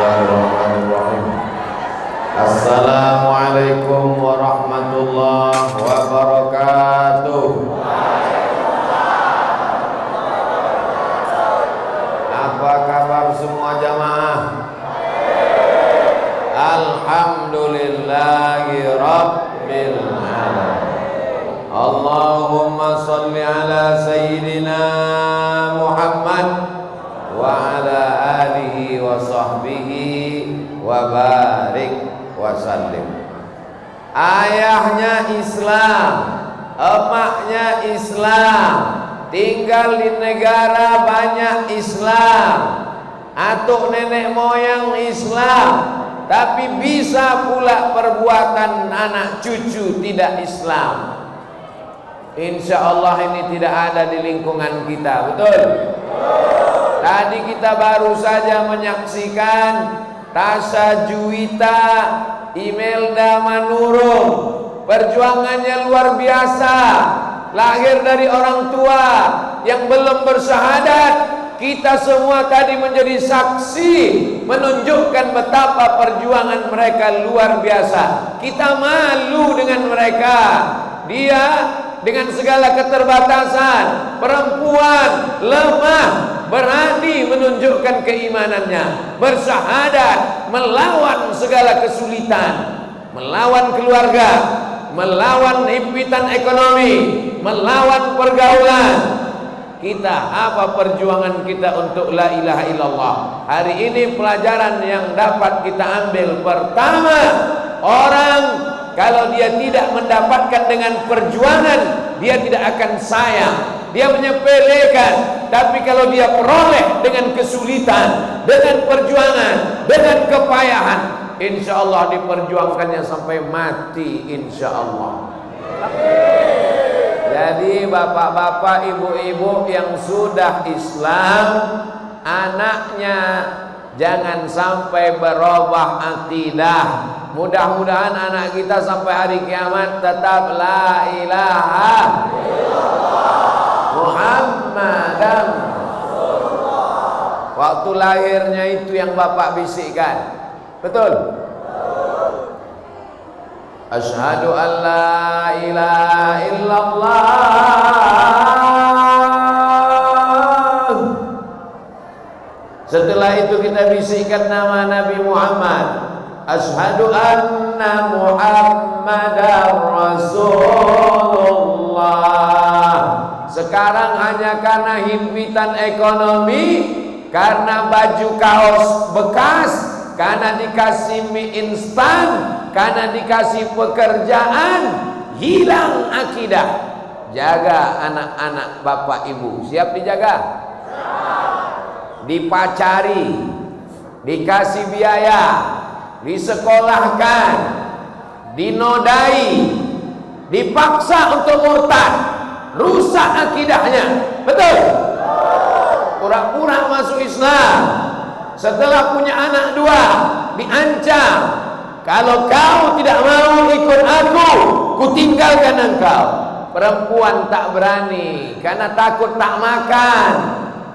Bismillahirrahmanirrahim. Assalamualaikum warahmatullahi wabarakatuh. Apa kabar semua jamaah? Alhamdulillahi rabbil alamin. Allahumma salli ala sayyidina Muhammad wa ala alihi wa sahbihi wa barik wa sallim. Ayahnya Islam, emaknya Islam, tinggal di negara banyak Islam, atuk nenek moyang Islam, tapi bisa pula perbuatan anak cucu tidak Islam. Insya Allah ini tidak ada di lingkungan kita, betul? Tadi kita baru saja menyaksikan Tasha Juwita Imelda Manurung, perjuangannya luar biasa, lahir dari orang tua yang belum bersyahadat. Kita semua tadi menjadi saksi, menunjukkan betapa perjuangan mereka luar biasa. Kita malu dengan mereka. Dia dengan segala keterbatasan, perempuan lemah, berani menunjukkan keimanannya, bersyahadat, melawan segala kesulitan, melawan keluarga, melawan himpitan ekonomi, melawan pergaulan. Kita, apa perjuangan kita untuk la ilaha illallah? Hari ini pelajaran yang dapat kita ambil. Pertama, orang kalau dia tidak mendapatkan dengan perjuangan, dia tidak akan sayang, dia menyepelekan. Tapi kalau dia peroleh dengan kesulitan, dengan perjuangan, dengan kepayahan, insya Allah diperjuangkannya sampai mati, insya Allah. Jadi bapak-bapak, ibu-ibu yang sudah Islam, anaknya jangan sampai berubah akidah. Mudah-mudahan anak kita sampai hari kiamat tetap la ilaha Muhammadan. Waktu lahirnya itu yang bapak bisikkan, betul? Asyhadu an la ilaha illallah. Setelah itu kita bisikkan nama Nabi Muhammad. Asyhadu anna Muhammadar Rasulullah. Sekarang hanya karena himpitan ekonomi, karena baju kaos bekas, karena dikasih mie instan, karena dikasih pekerjaan, hilang akidah. Jaga anak-anak bapak ibu. Siap dijaga? Dipacari, dikasih biaya, disekolahkan, dinodai, dipaksa untuk murtad, rusak akidahnya, betul? Pura-pura masuk Islam, setelah punya anak dua, diancam, kalau kau tidak mau ikut aku, kutinggalkan engkau. Perempuan tak berani, karena takut tak makan,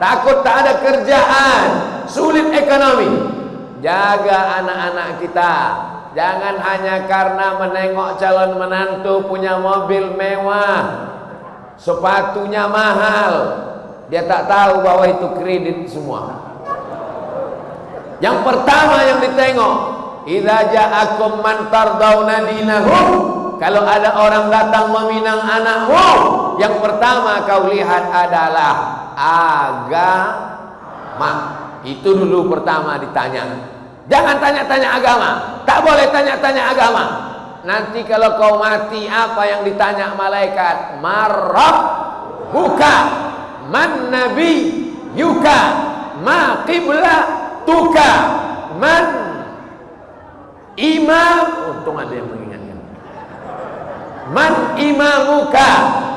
takut tak ada kerjaan, sulit ekonomi. Jaga anak-anak kita, jangan hanya karena menengok calon menantu punya mobil mewah, sepatunya mahal, dia tak tahu bahwa itu kredit semua. Yang pertama yang ditengok, idza ja'akum man tardawna dinahum, kalau ada orang datang meminang anakmu, yang pertama kau lihat adalah agama. Itu dulu pertama ditanya. Jangan tanya-tanya agama, tak boleh tanya-tanya agama. Nanti kalau kau mati, apa yang ditanya malaikat? Marab buka, man nabi yuka, ma qibla tuka, man imam. Untung ada yang mengingatkan. Man imamuka,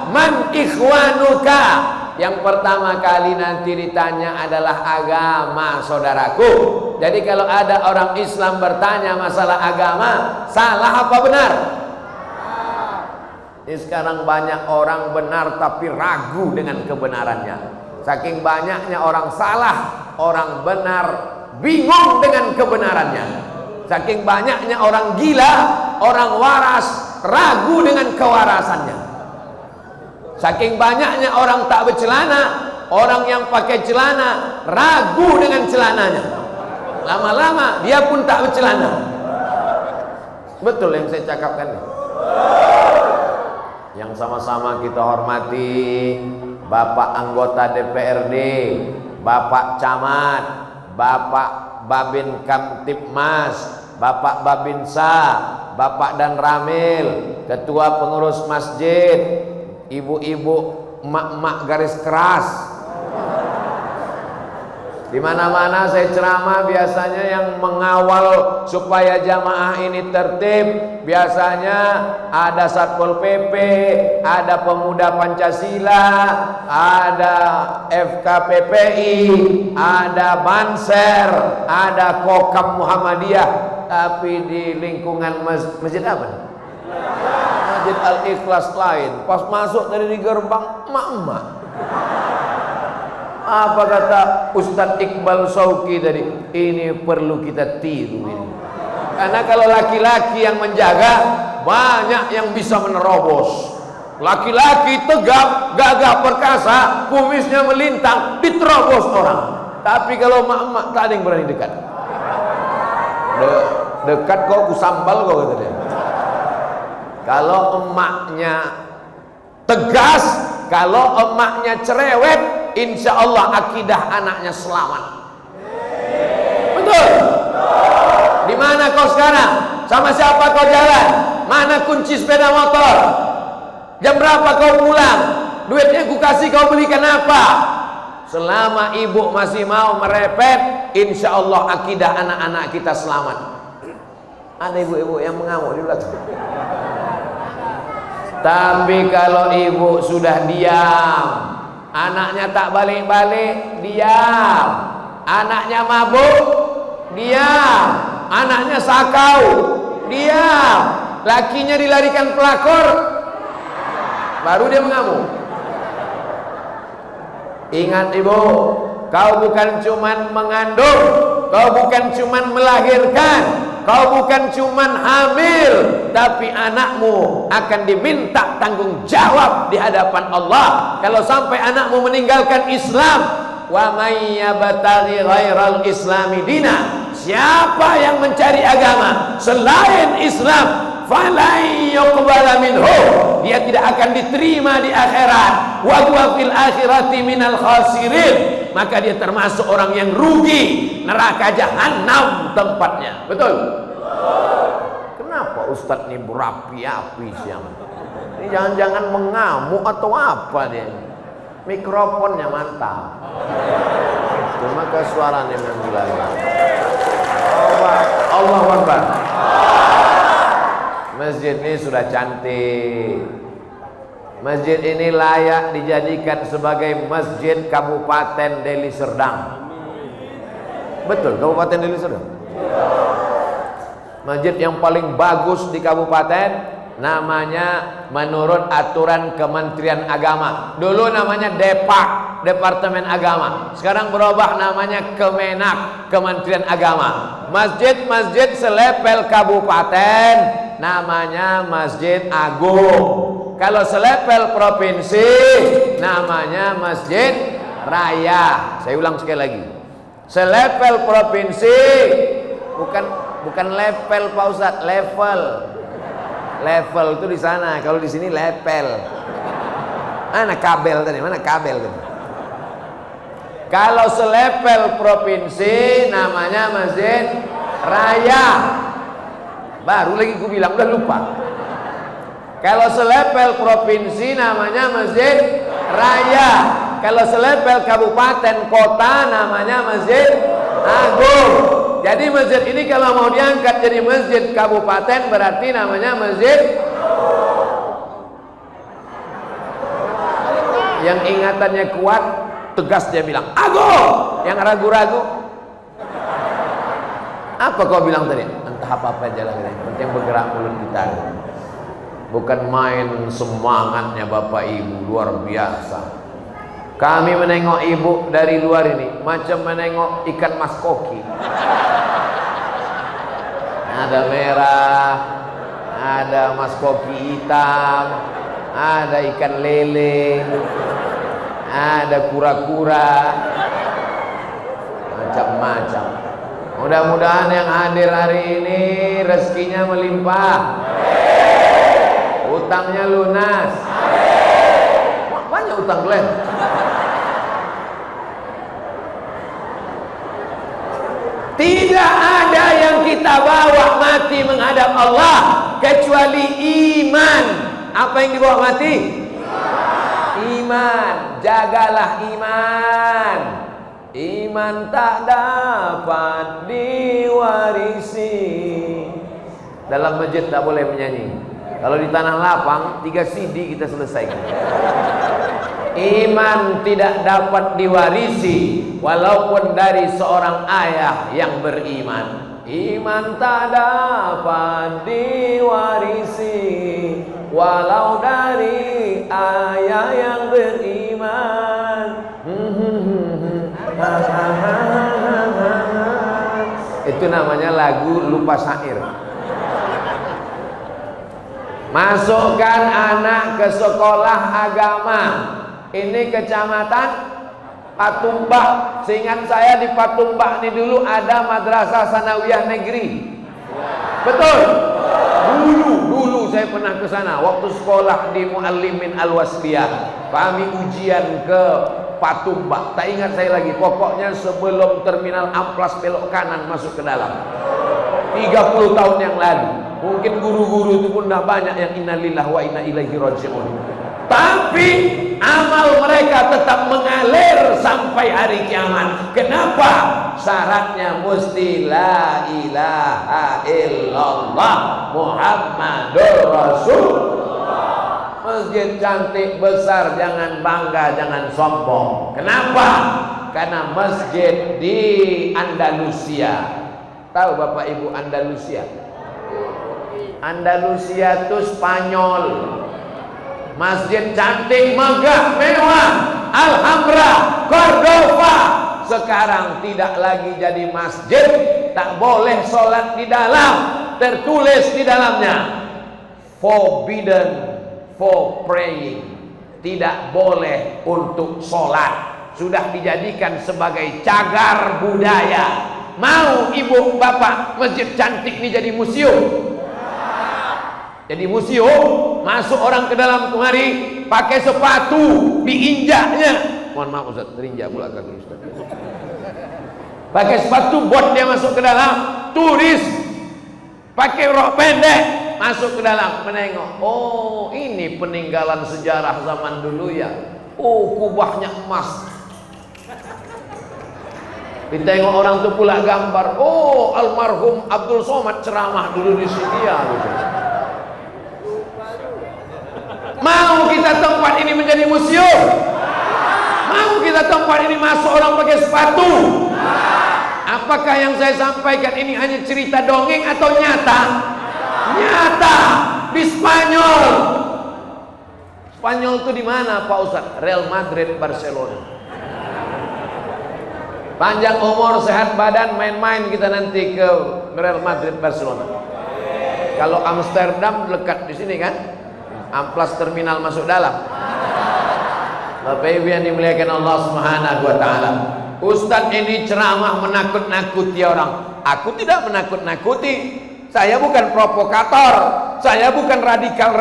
man ikhwanuka. Yang pertama kali nanti ditanya adalah agama, saudaraku. Jadi kalau ada orang Islam bertanya masalah agama, salah apa benar? Ini sekarang banyak orang benar tapi ragu dengan kebenarannya. Saking banyaknya orang salah, orang benar bingung dengan kebenarannya. Saking banyaknya orang gila, orang waras ragu dengan kewarasannya. Saking banyaknya orang tak bercelana, orang yang pakai celana ragu dengan celananya. Lama-lama dia pun tak bercelana. Betul yang saya cakapkan. Yang sama-sama kita hormati Bapak anggota DPRD, Bapak Camat, Bapak Babin Kamtipmas, Bapak Babinsa, Bapak Dan Ramil, Ketua Pengurus Masjid, ibu-ibu, emak-emak garis keras. Di mana-mana saya ceramah biasanya yang mengawal supaya jamaah ini tertib, biasanya ada Satpol PP, ada Pemuda Pancasila, ada FKPPI, ada Banser, ada Kokam Muhammadiyah. Tapi di lingkungan masjid apa nih? Masjid Al-Ikhlas lain. Pas masuk dari di gerbang, emak-emak. Apa kata Ustadz Iqbal Shauqi tadi? Ini perlu kita tiru ini. Karena kalau laki-laki yang menjaga, banyak yang bisa menerobos. Laki-laki tegap, gagah perkasa, kumisnya melintang, diterobos orang. Tapi kalau emak-emak tak ada yang berani dekat. Dekat kau kusambal kau kata dia. Kalau emaknya tegas, kalau emaknya cerewet, insya Allah akidah anaknya selamat. Betul? Di mana kau sekarang? Sama siapa kau jalan? Mana kunci sepeda motor? Jam berapa kau pulang? Duitnya ku kasih kau belikan apa? Selama ibu masih mau merepet, insya Allah akidah anak-anak kita selamat. Ada ibu-ibu yang mengamuk di belakang. Tapi kalau ibu sudah diam, anaknya tak balik-balik, diam. Anaknya mabuk, diam. Anaknya sakau, diam. Lakinya dilarikan pelakor, baru dia mengamuk. Ingat ibu, kau bukan cuman mengandung, kau bukan cuman melahirkan, kau bukan cuman hamil, tapi anakmu akan diminta tanggung jawab di hadapan Allah. Kalau sampai anakmu meninggalkan Islam, wa may yabtaghi ghairal islami dina, siapa yang mencari agama selain Islam, falan yuqbala minhu, dia tidak akan diterima di akhirat. Wa huwa fil akhirati minal khasirin, maka dia termasuk orang yang rugi, neraka jahanam tempatnya. Betul? Kenapa Ustadz ini berapi-api siang? Ini jangan-jangan mengamuk atau apa dia? Mikrofonnya mantap. Cuma ke suaranya memang gila. Allahu Akbar. Masjid ini sudah cantik. Masjid ini layak dijadikan sebagai masjid Kabupaten Deli Serdang. Betul, Kabupaten Deli Serdang. Masjid yang paling bagus di kabupaten, namanya menurut aturan Kementerian Agama. Dulu namanya Depak, Departemen Agama. Sekarang berubah namanya Kemenak, Kementerian Agama. Masjid-masjid selepel kabupaten namanya Masjid Agung. Kalau selepel provinsi namanya Masjid Raya. Saya ulang sekali lagi. Selepel provinsi bukan level Pak Ustadz, level. Level itu di sana, kalau di sini level. Mana kabel tadi? Mana kabel tadi? Kalau selepel provinsi namanya Masjid Raya. Baru lagi ku bilang, udah lupa. Kalau selepel provinsi namanya Masjid Raya. Kalau selepel kabupaten kota namanya Masjid Agung. Jadi masjid ini kalau mau diangkat jadi masjid kabupaten berarti namanya Masjid. Yang ingatannya kuat, tegas dia bilang Agung. Yang ragu-ragu, apa kau bilang tadi? Entah apa-apa aja lah, penting bergerak mulut kita. Bukan main semangatnya Bapak Ibu, luar biasa. Kami menengok ibu dari luar ini macam menengok ikan mas koki. Ada merah, ada mas koki hitam, ada ikan lele, ada kura-kura, macam-macam. Mudah-mudahan yang hadir hari ini rezekinya melimpah, utangnya lunas. Banyak utang Glenn. Tidak ada yang kita bawa mati menghadap Allah kecuali iman. Apa yang dibawa mati? Iman. Jagalah iman. Iman tak dapat diwarisi. Dalam masjid tak boleh menyanyi. Kalau di tanah lapang 3 CD kita selesaikan. Iman tidak dapat diwarisi walaupun dari seorang ayah yang beriman. Iman tak dapat diwarisi walau dari ayah yang beriman. Itu namanya lagu lupa syair. Masukkan anak ke sekolah agama. Ini kecamatan Patumbak. Seingat saya di Patumbak ini dulu ada madrasah sanawiyah negeri. Betul? Dulu saya pernah ke sana waktu sekolah di Muallimin Al-Wasliyah. Kami ujian ke Patumbak. Tak ingat saya lagi. Pokoknya sebelum terminal Amplas belok kanan masuk ke dalam. 30 tahun yang lalu. Mungkin guru-guru itu pun dah banyak yang innalillahi wa inna ilaihi raji'un. Tapi amal mereka tetap mengalir sampai hari kiamat. Kenapa? Syaratnya mesti la ilaha illallah Muhammadur Rasulullah. Masjid cantik besar, jangan bangga, jangan sombong. Kenapa? Karena masjid di Andalusia. Tahu Bapak Ibu Andalusia? Andalusia itu Spanyol. Masjid cantik, megah, mewah, Alhambra, Cordova. Sekarang tidak lagi jadi masjid. Tak boleh sholat di dalam. Tertulis di dalamnya forbidden for praying. Tidak boleh untuk sholat. Sudah dijadikan sebagai cagar budaya. Mau ibu bapak masjid cantik ini jadi museum? Jadi museum, masuk orang ke dalam kemari pakai sepatu, diinjaknya. Mohon maaf Ustaz, terinjak pula kaki Ustaz. Pakai sepatu bot dia masuk ke dalam, turis pakai rok pendek masuk ke dalam menengok. Oh, ini peninggalan sejarah zaman dulu ya. Oh, kubahnya emas. Ditengok orang tuh pula gambar. Oh, almarhum Abdul Somad ceramah dulu di sini ya. Gitu. Mau kita tempat ini menjadi museum? Mau kita tempat ini masuk orang pakai sepatu? Apakah yang saya sampaikan ini hanya cerita dongeng atau nyata? Nyata di Spanyol. Spanyol itu di mana Pak Ustadz? Real Madrid, Barcelona. Panjang umur, sehat badan, main-main kita nanti ke Real Madrid, Barcelona. Kalau Amsterdam dekat di sini kan? Amplas terminal masuk dalam. Bapak Ibu yang dimuliakan Allah Subhanahu wa taala. Ustadz ini ceramah menakut-nakuti orang. Aku tidak menakut-nakuti. Saya bukan provokator. Saya bukan radikal.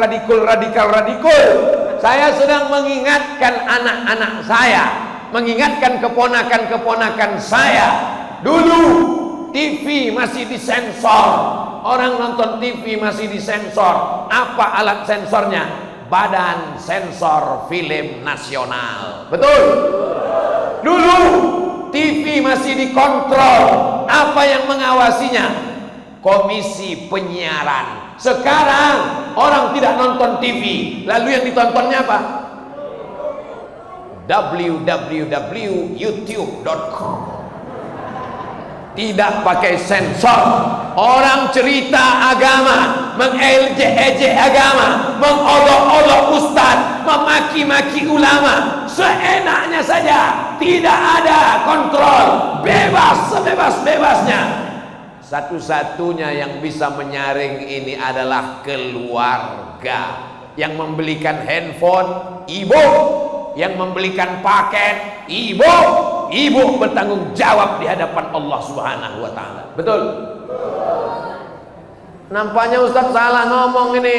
Saya sedang mengingatkan anak-anak saya, mengingatkan keponakan-keponakan saya. Dulu TV masih disensor. Orang nonton TV masih disensor. Apa alat sensornya? Badan Sensor Film Nasional. Betul? Dulu TV masih dikontrol. Apa yang mengawasinya? Komisi Penyiaran. Sekarang orang tidak nonton TV. Lalu yang ditontonnya apa? www.youtube.com. tidak pakai sensor. Orang cerita agama, mengejek-ejek agama, mengolok-olok ustaz, memaki-maki ulama, seenaknya saja, tidak ada kontrol, bebas sebebas-bebasnya. Satu-satunya yang bisa menyaring ini adalah keluarga. Yang membelikan handphone, ibu. Yang membelikan paket, ibu. Ibu bertanggung jawab di hadapan Allah Subhanahu wa ta'ala. Betul? Nampaknya Ustaz salah ngomong ini.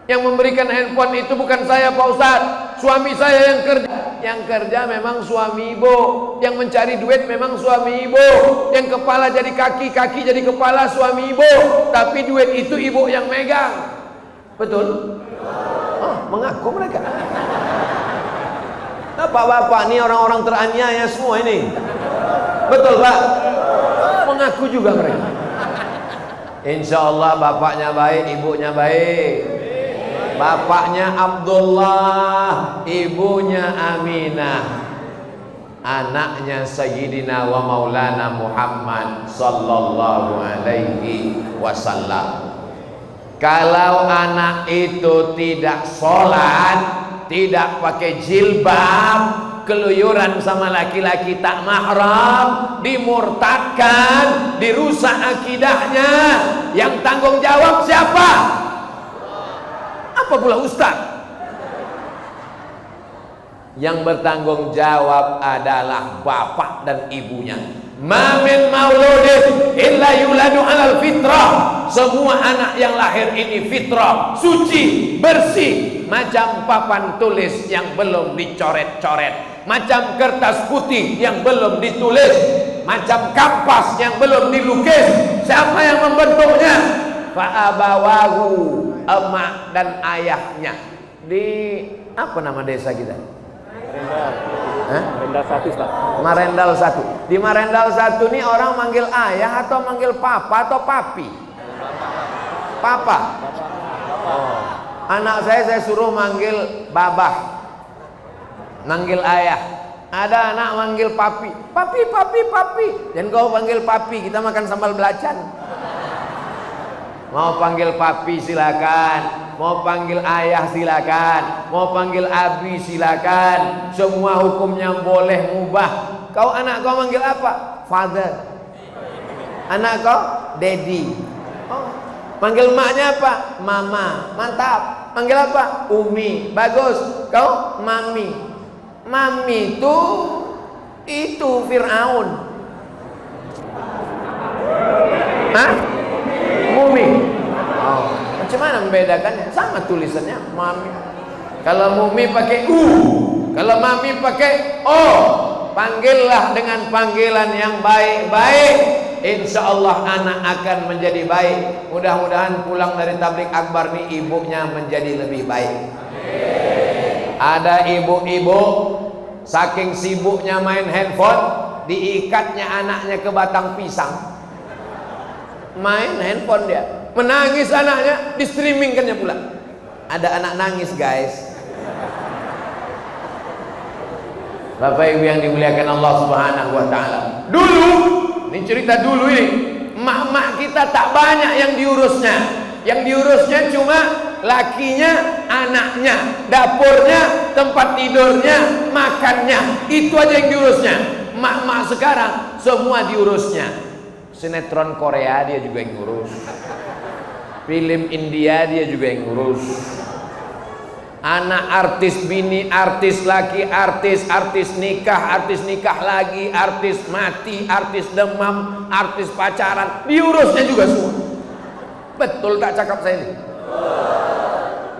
Yang memberikan handphone itu bukan saya Pak Ustaz, suami saya yang kerja. Yang kerja memang suami ibu, yang mencari duit memang suami ibu, yang kepala jadi kaki, kaki jadi kepala suami ibu, tapi duit itu ibu yang megang. Betul? Oh, mengaku mereka. Bapak-bapak ini orang-orang teraniaya semua ini. Betul Pak? Mengaku juga mereka. Insya Allah bapaknya baik, ibunya baik. Bapaknya Abdullah, ibunya Aminah, anaknya Sayyidina wa Maulana Muhammad sallallahu alaihi wasallam. Kalau anak itu tidak sholat, tidak pakai jilbab, keluyuran sama laki-laki tak mahram, dimurtadkan, dirusak akidahnya, yang tanggung jawab siapa? Apa pula ustaz? Yang bertanggung jawab adalah bapak dan ibunya. Ma min mauludin illa yuladu alal fitrah. Semua anak yang lahir ini fitrah, suci, bersih, macam papan tulis yang belum dicoret-coret, macam kertas putih yang belum ditulis, macam kampas yang belum dilukis. Siapa yang membentuknya? Fa'abawahu, emak dan ayahnya. Di apa nama desa kita? Marendal 1 Ustaz. Marendal 1. Di Marendal 1 ini orang manggil ayah atau manggil papa atau papi? Papa. Oh. Anak saya suruh manggil babah, manggil ayah. Ada anak manggil papi, papi, papi, papi. Dan kau panggil papi, kita makan sambal belacan. Mau panggil papi silakan, mau panggil ayah silakan, mau panggil abi silakan. Semua hukumnya boleh, mubah. Kau anak kau manggil apa? Father. Anak kau daddy. Oh. Panggil maknya apa? Mama. Mantap. Panggil apa? Umi. Bagus. Kau mami. Mami itu Fir'aun. Hah? Mumi. Oh. Macam mana membedakannya? Sama tulisannya, mami. Kalau mumi pakai u, kalau mami pakai o. Panggillah dengan panggilan yang baik-baik. Insya Allah anak akan menjadi baik. Mudah-mudahan pulang dari tablik akbar nih ibunya menjadi lebih baik. Ada ibu-ibu saking sibuknya main handphone, diikatnya anaknya ke batang pisang. Main handphone dia, menangis anaknya, di streamingkannya pula. Ada anak nangis guys. Bapak Ibu yang dimuliakan Allah Subhanahu wa ta'ala. Dulu, ini cerita dulu ini, emak-emak kita tak banyak yang diurusnya. Yang diurusnya cuma lakinya, anaknya, dapurnya, tempat tidurnya, makannya. Itu aja yang diurusnya. Emak-emak sekarang semua diurusnya. Sinetron Korea dia juga yang ngurus, film India dia juga yang ngurus, anak artis, bini artis, laki artis, artis nikah lagi, artis mati, artis demam, artis pacaran, diurusnya juga semua. Betul tak cakap saya ini?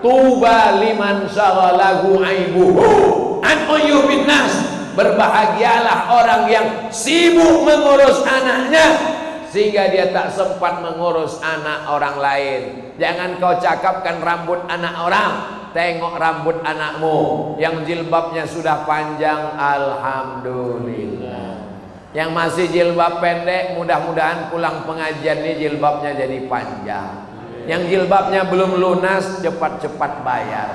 Tuba liman syaghalahu aibuhu an uyubin nas. Berbahagialah orang yang sibuk mengurus anaknya sehingga dia tak sempat mengurus anak orang lain. Jangan kau cakapkan rambut anak orang, tengok rambut anakmu yang jilbabnya sudah panjang, alhamdulillah. Yang masih jilbab pendek, mudah-mudahan pulang pengajian ini jilbabnya jadi panjang. Yang jilbabnya belum lunas, cepat-cepat bayar.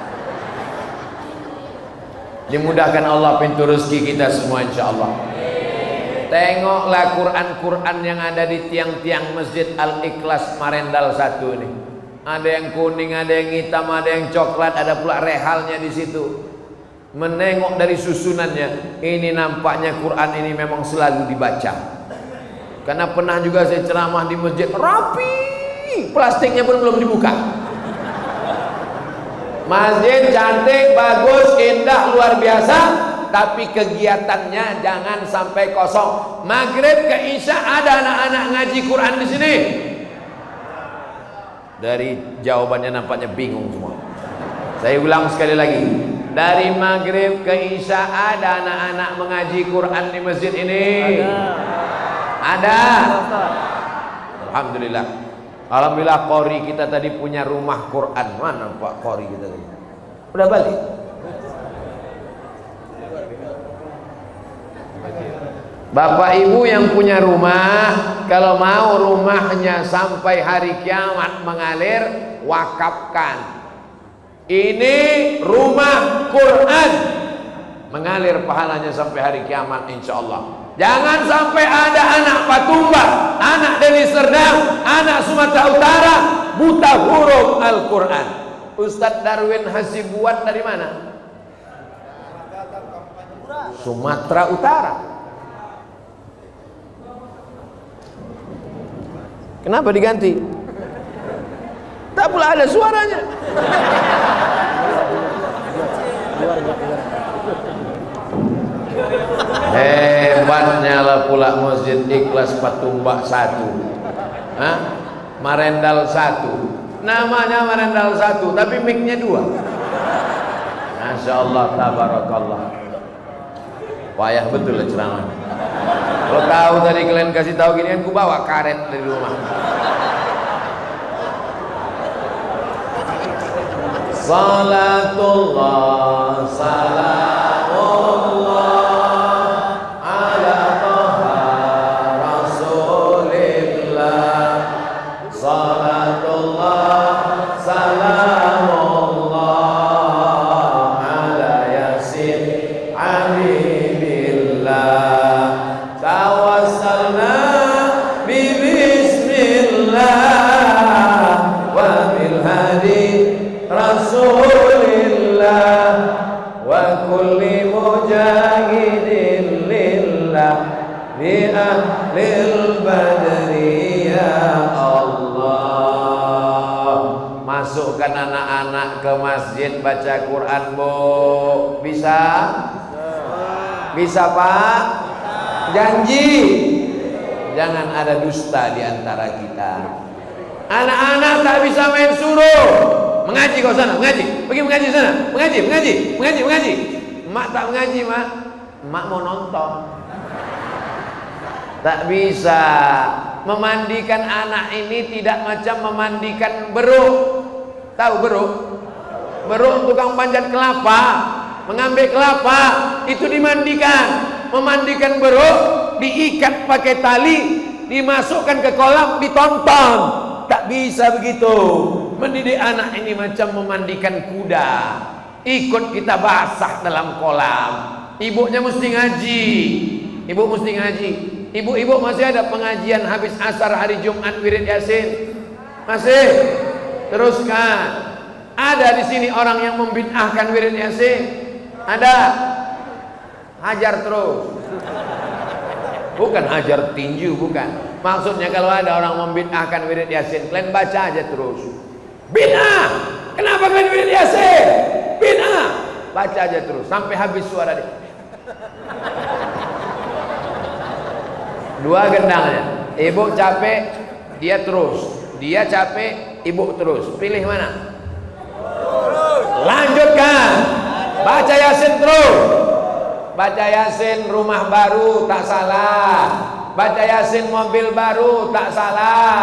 Dimudahkan Allah pintu rezeki kita semua insyaallah. Tengoklah Quran-Quran yang ada di tiang-tiang Masjid Al-Ikhlas Marendal 1 ini. Ada yang kuning, ada yang hitam, ada yang coklat, ada pula rehalnya di situ. Menengok dari susunannya, ini nampaknya Quran ini memang selalu dibaca. Karena pernah juga saya ceramah di masjid, rapi, plastiknya pun belum dibuka. Masjid cantik, bagus, indah, luar biasa, tapi kegiatannya jangan sampai kosong. Maghrib ke Isya ada anak-anak ngaji Quran di sini. Dari jawabannya nampaknya bingung semua. Saya ulang sekali lagi. Dari maghrib ke Isya ada anak-anak mengaji Quran di masjid ini? Ada. Alhamdulillah. Alhamdulillah qori kita tadi punya rumah Quran. Mana Pak qori kita tadi? Udah balik? Bapak Ibu yang punya rumah, kalau mau rumahnya sampai hari kiamat mengalir, wakafkan. Ini rumah Quran, mengalir pahalanya sampai hari kiamat insyaallah. Jangan sampai ada anak Patumba, anak Deli Serdang, anak Sumatera Utara buta huruf Al-Quran. Ustadz Darwin Hasibuan dari mana? Sumatera Utara. Kenapa diganti? Tak pula ada suaranya. Hebatnya lah pula Masjid Ikhlas Patumbak 1, Marendal 1. Namanya Marendal 1, tapi mic-nya 2. Masya Allah, tabarakallah. Payah betul lah ceramah. Kalau tahu tadi kalian kasih tahu gini kan, ku bawa karet dari rumah. Salatullah, salamullah ala Taha Rasulillah. Salatullah, salamullah ala Yasin Habibillah. Tawassalna bi bismillah wa bil hadi Rasulillah wa kulli mujahidin lillah bi ahlil badri ya Allah. Masukkan anak-anak ke masjid baca Quran, Bu. Bisa? Bisa, Pak? Janji. Jangan ada dusta di antara kita. Anak-anak tak bisa main suruh. Mengaji kau sana, mengaji. Pergi mengaji sana, mengaji. Mak tak mengaji, Mak. Mak mau nonton. Tak bisa. Memandikan anak ini tidak macam memandikan beruk. Tahu beruk? Beruk tukang panjat kelapa, mengambil kelapa, itu dimandikan. Memandikan beruk, diikat pakai tali, dimasukkan ke kolam, ditonton. Tak bisa begitu. Mendidik anak ini macam memandikan kuda. Ikut kita basah dalam kolam. Ibunya mesti ngaji. Ibu mesti ngaji. Ibu-ibu masih ada pengajian habis asar hari Jumat wirid Yasin? Masih? Teruskan. Ada di sini orang yang membid'ahkan wirid Yasin? Ada? Hajar terus. Bukan hajar tinju, bukan. Maksudnya kalau ada orang membid'ahkan wirid Yasin, kalian baca aja terus. Bid'ah. Kenapa kalian wirid Yasin? Bid'ah. Baca aja terus sampai habis suara dia. Dua gendangnya. Ibu capek, dia terus. Dia capek, ibu terus. Pilih mana? Lanjutkan. Baca Yasin terus. Baca Yasin rumah baru tak salah. Baca Yasin mobil baru tak salah.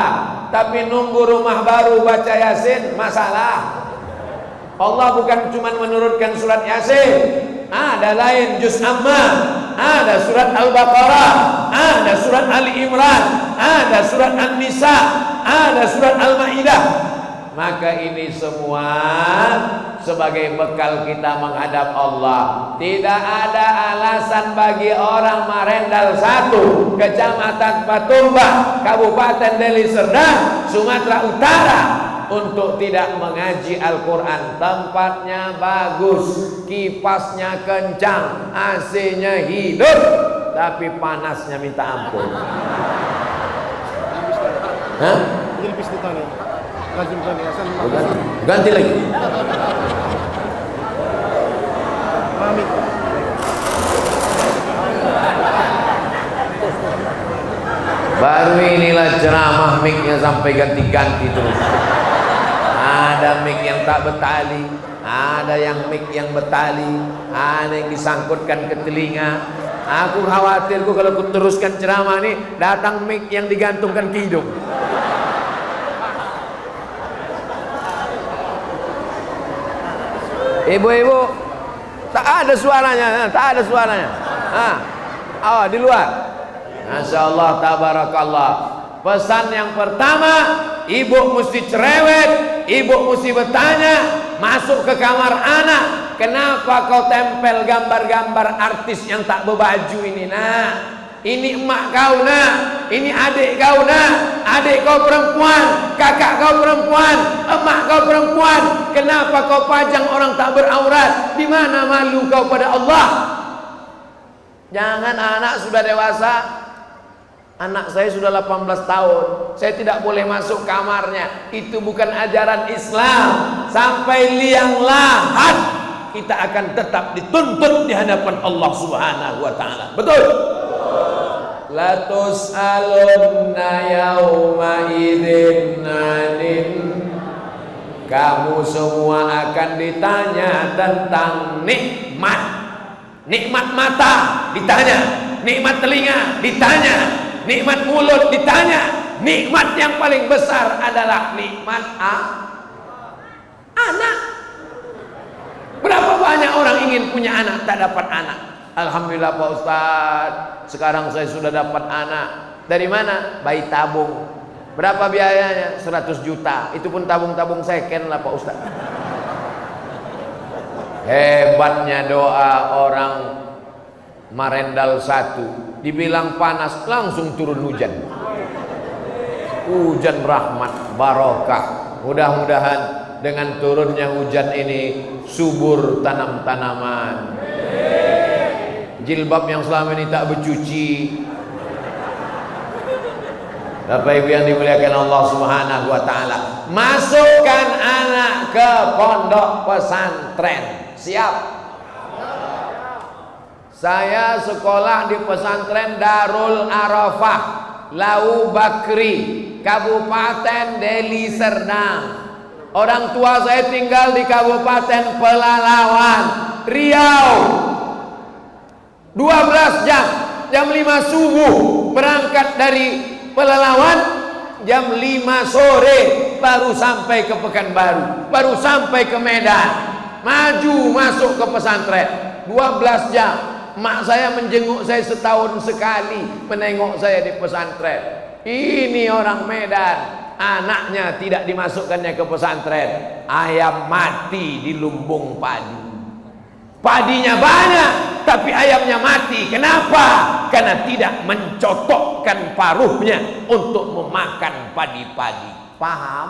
Tapi nunggu rumah baru baca Yasin masalah. Allah bukan cuma menurunkan surat Yasin. Ada lain juz Amma, ada surat Al-Baqarah, ada surat Ali Imran, ada surat An-Nisa, ada surat Al-Maidah. Maka ini semua sebagai bekal kita menghadap Allah. Tidak ada alasan bagi orang Marendal 1, Kecamatan Patumbak, Kabupaten Deli Serdang, Sumatera Utara, untuk tidak mengaji Al-Quran. Tempatnya bagus, kipasnya kencang, AC-nya hidup, tapi panasnya minta ampun. Hah? Ganti lagi. Baru inilah ceramah mic-nya sampai ganti-ganti terus. Ada mic yang tak betali, ada yang mic yang betali, ada yang disangkutkan ke telinga. Aku khawatirku kalau aku teruskan ceramah ini datang mic yang digantungkan ke hidung. Ibu-ibu, tak ada suaranya, tak ada suaranya. Oh, di luar. Masya Allah, tabarakallah. Pesan yang pertama, ibu mesti cerewet, ibu mesti bertanya, masuk ke kamar anak, kenapa kau tempel gambar-gambar artis yang tak berbaju ini, nak? Ini emak kau, nak. Ini adik kau, nak. Adik kau perempuan, kakak kau perempuan, emak kau perempuan. Kenapa kau pajang orang tak beraurat? Di mana malu kau pada Allah? Jangan anak sudah dewasa. Anak saya sudah 18 tahun. Saya tidak boleh masuk kamarnya. Itu bukan ajaran Islam. Sampai liang lahat kita akan tetap dituntut di hadapan Allah Subhanahu wa taala. Betul? La tus'alunna yauma idzin 'anil. Kamu semua akan ditanya tentang nikmat. Nikmat mata ditanya, nikmat telinga ditanya, nikmat mulut ditanya. Nikmat yang paling besar adalah nikmat anak. Berapa banyak orang ingin punya anak tak dapat anak. Alhamdulillah Pak Ustadz, sekarang saya sudah dapat anak. Dari mana? Bayi tabung. Berapa biayanya? 100 juta. Itu pun tabung-tabung second lah Pak Ustadz. Hebatnya doa orang Marendal 1. Dibilang panas, langsung turun hujan. Hujan rahmat, barokah. Mudah-mudahan dengan turunnya hujan ini subur tanam-tanaman. Jilbab yang selama ini tak bercuci. Bapak Ibu yang dimuliakan Allah Subhanahu wa taala, masukkan anak ke pondok pesantren. Siap? Saya sekolah di pesantren Darul Arafah, Lau Bakri, Kabupaten Deli Serdang. Orang tua saya tinggal di Kabupaten Pelalawan, Riau. 12 jam 5 subuh berangkat dari Pelalawan, jam 5 sore baru sampai ke Pekanbaru, baru sampai ke Medan. Maju masuk ke pesantren 12 jam. Mak saya menjenguk saya setahun sekali, menengok saya di pesantren. Ini orang Medan, anaknya tidak dimasukkannya ke pesantren. Ayam mati di lumbung padi. Padinya banyak, tapi ayamnya mati. Kenapa? Karena tidak mencotokkan paruhnya untuk memakan padi-padi. Paham?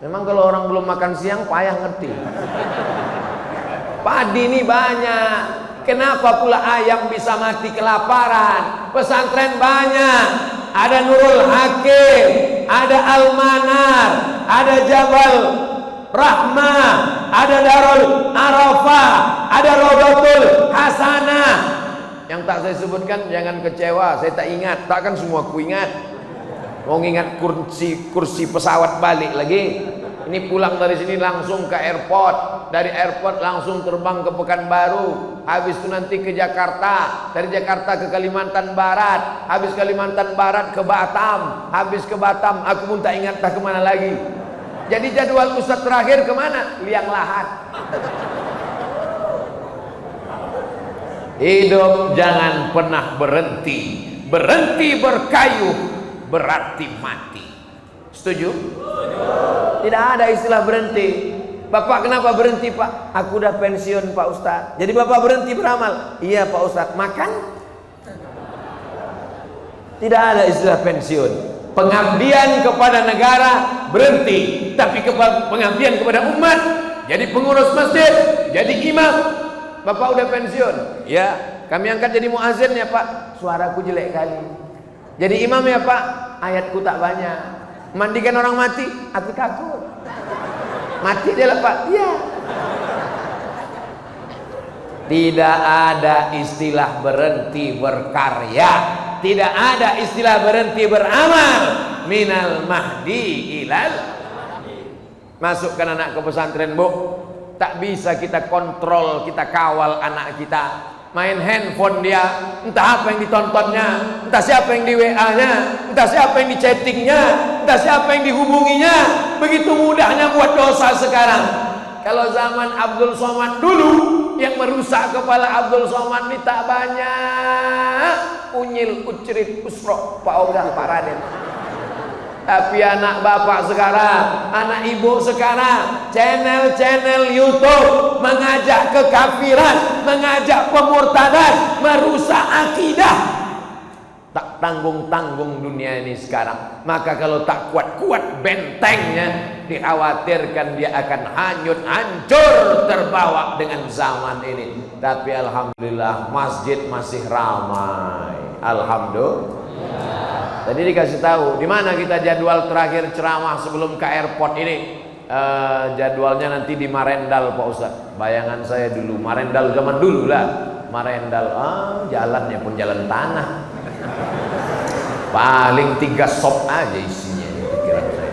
Memang kalau orang belum makan siang payah ngerti. Padi ini banyak. Kenapa pula ayam bisa mati kelaparan? Pesantren banyak. Ada Nurul Hakim, ada Al-Manar, ada Jabal Rahmah, ada Darul Arafah, ada Rodotul Hasanah. Yang tak saya sebutkan jangan kecewa, saya tak ingat, takkan semua ku ingat. Mau ingat kursi pesawat balik lagi. Ini pulang dari sini langsung ke airport, dari airport langsung terbang ke Pekanbaru, habis itu nanti ke Jakarta, dari Jakarta ke Kalimantan Barat, habis Kalimantan Barat ke Batam, habis ke Batam aku pun tak ingat tak kemana lagi. Jadi jadwal Ustadz terakhir kemana? Liang lahat. Hidup jangan pernah berhenti. Berhenti berkayuh berarti mati. Setuju? Tidak ada istilah berhenti. Bapak kenapa berhenti Pak? Aku udah pensiun Pak Ustadz. Jadi Bapak berhenti beramal? Iya Pak Ustadz. Makan? Tidak ada istilah pensiun. Pengabdian kepada negara berhenti, tapi pengabdian kepada umat, jadi pengurus masjid, jadi imam, Bapak udah pensiun. Ya, kami angkat jadi muazin ya Pak. Suaraku jelek kali. Jadi imam ya Pak. Ayatku tak banyak. Mandikan orang mati, aku takut. Mati dia lah Pak. Iya. Tidak ada istilah berhenti berkarya, tidak ada istilah berhenti beramal. Minal mahdi ilal. Masukkan anak ke pesantren Bu, tak bisa kita kontrol, kita kawal anak kita. Main handphone dia, entah apa yang ditontonnya, entah siapa yang di WA-nya, entah siapa yang di chattingnya, entah siapa yang dihubunginya. Begitu mudahnya buat dosa sekarang. Kalau zaman Abdul Somad dulu, yang merusak kepala Abdul Somad ini tak banyak. Unyil, ucrit, usro, Pak Ogah, Pak Raden. Tapi anak bapak sekarang, anak ibu sekarang, channel-channel YouTube mengajak kekafiran, mengajak pemurtadan, merusak akidah. Tak tanggung-tanggung dunia ini sekarang. Maka kalau tak kuat-kuat bentengnya, dikhawatirkan dia akan hanyut, hancur, terbawa dengan zaman ini. Tapi alhamdulillah masjid masih ramai. Alhamdulillah. Tadi dikasih tahu di mana kita jadwal terakhir ceramah sebelum ke airport ini. Jadwalnya nanti di Marendal Pak Ustadz. Bayangan saya dulu Marendal zaman dulu lah. Marendal, jalannya pun jalan tanah. Paling 3 sop aja isinya pikiran saya.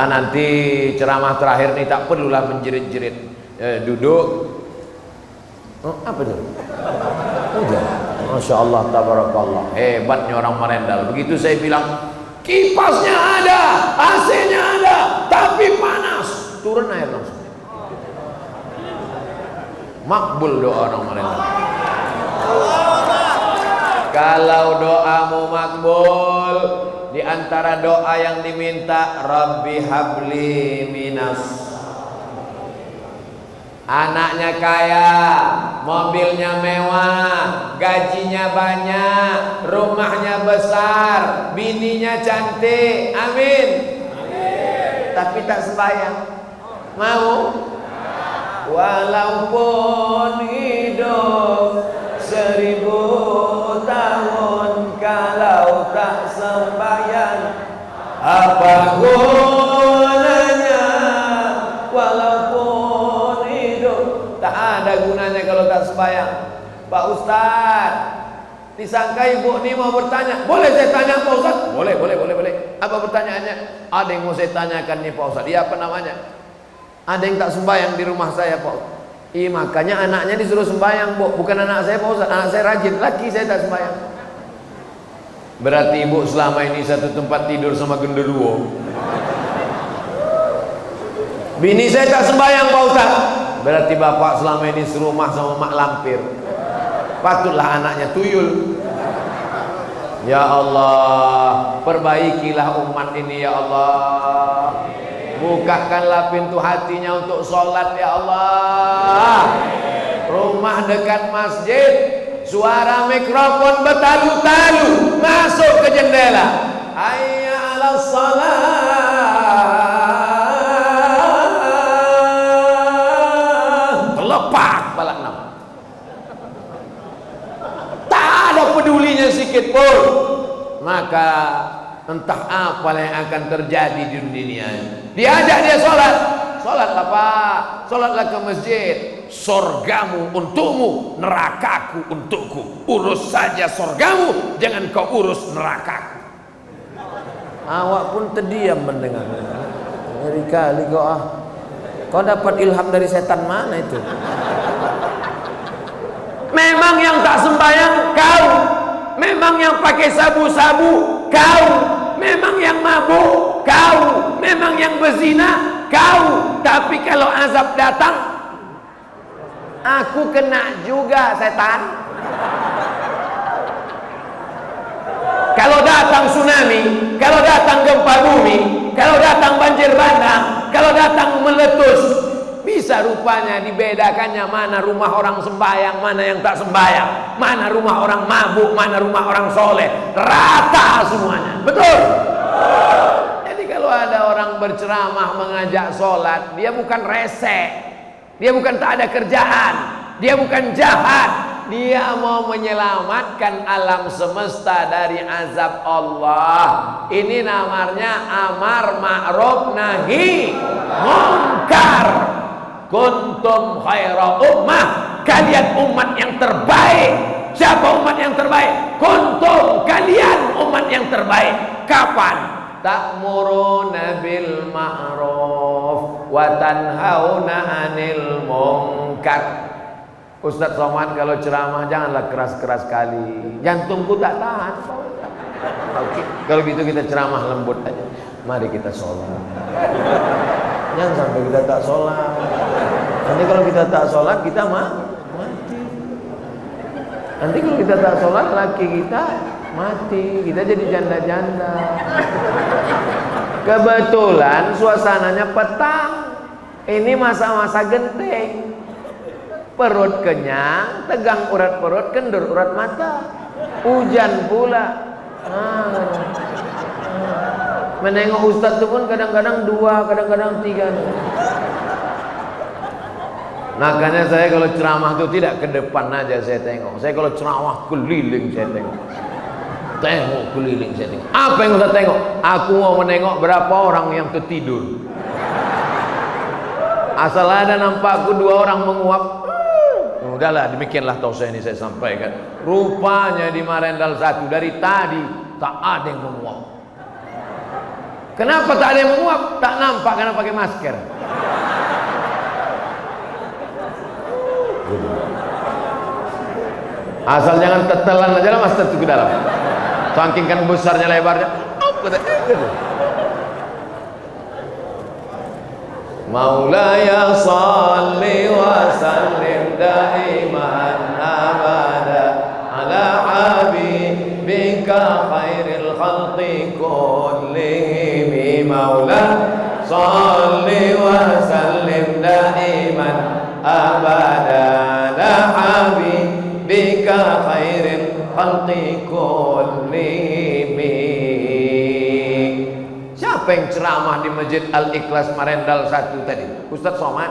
Nanti ceramah terakhir nih tak perlulah menjerit-jerit. Duduk. Apa itu? Udah. Masya Allah, tabarakallah. Hebatnya orang Marendal. Begitu saya bilang, kipasnya ada, AC-nya ada, tapi panas. Turun air langsung. Makbul doa orang Marendal. Kalau doamu makbul, di antara doa yang diminta, Rabbi habli minas. Anaknya kaya, mobilnya mewah, gajinya banyak, rumahnya besar, bininya cantik, amin. Tapi tak sembahyang. Mau? Walaupun hidup 1000 tahun, kalau tak sembahyang, apa gunanya? Walaupun tak ada gunanya kalau tak sembahyang. Pak Ustadz, disangka ibu ini mau bertanya. Boleh saya tanya Pak Ustadz? Boleh. Apa pertanyaannya? Ada yang mau saya tanyakan nih Pak Ustadz. Iya, apa namanya? Ada yang tak sembahyang di rumah saya Pak Ustadz. Iya, makanya anaknya disuruh sembahyang Bu. Bukan anak saya Pak Ustadz. Anak saya rajin, laki saya tak sembahyang. Berarti ibu selama ini satu tempat tidur sama genderuwo. Bini saya tak sembahyang Pak Ustadz. Berarti bapak selama ini serumah sama mak lampir. Patutlah anaknya tuyul. Ya Allah, perbaikilah umat ini ya Allah. Bukakanlah pintu hatinya untuk sholat ya Allah. Rumah dekat masjid, suara mikrofon bertalu-talu masuk ke jendela. Hayya 'alas shalah. Pedulinya sedikit pun, maka entah apa yang akan terjadi di dunia ini. Diajak dia sholat, sholatlah Pak, sholatlah ke masjid. Sorgamu untukmu, nerakaku untukku. Urus saja sorgamu, jangan kau urus nerakaku. Awak pun terdiam mendengar. Ngeri kali kau Kau dapat ilham dari setan mana itu? Memang yang tak sembahyang kau, memang yang pakai sabu-sabu kau, memang yang mabuk kau, memang yang berzina kau. Tapi kalau azab datang, aku kena juga setan. Kalau datang tsunami, kalau datang gempa bumi, kalau datang banjir bandang, kalau datang meletus, bisa rupanya dibedakannya mana rumah orang sembahyang, mana yang tak sembahyang, mana rumah orang mabuk, mana rumah orang soleh. Rata semuanya. Betul? Jadi kalau ada orang berceramah mengajak sholat, dia bukan resek, dia bukan tak ada kerjaan, dia bukan jahat. Dia mau menyelamatkan alam semesta dari azab Allah. Ini namanya amar ma'ruf nahi munkar. Kuntum khaira ummah, kalian umat yang terbaik. Siapa umat yang terbaik? Kuntum, kalian umat yang terbaik. Kapan? Ta'muruna bil ma'ruf wa tanhauna 'anil munkar. Ustaz Somad kalau ceramah janganlah keras-keras kali, jantungku tak tahan. Oke, kalau gitu kita ceramah lembut aja. Mari kita sholat. Jangan sampai kita tak sholat. Nanti kalau kita tak sholat kita mati. Nanti kalau kita tak sholat laki kita mati. Kita jadi janda-janda. Kebetulan suasananya petang. Ini masa-masa genting. Perut kenyang, tegang urat perut, kendur urat mata. Hujan pula. Menengok ustaz itu pun kadang-kadang 2, kadang-kadang 3. Makanya saya kalau ceramah itu tidak ke depan aja saya tengok. Saya kalau ceramah keliling saya tengok. Tengok keliling saya tengok. Apa yang ustaz tengok? Aku mau menengok berapa orang yang tertidur. Asal ada nampakku 2 orang menguap. Udahlah, demikianlah tausiah ini saya sampaikan. Rupanya di Marendal 1 dari tadi tak ada yang menguap. Kenapa tak ada yang menguap? Tak nampak karena pakai masker. Asal jangan tetelan aja lah mas itu ke dalam. Saking kan besarnya lebarnya. Maulaya salli wa sallim daiman abada ala habibika khairil khalqi kullihim. Maula salli wa sallim daiman abada ala habibika khairil khalqi kullihim. Apa yang ceramah di Masjid Al-Ikhlas Marendal 1 tadi? Ustaz Somad.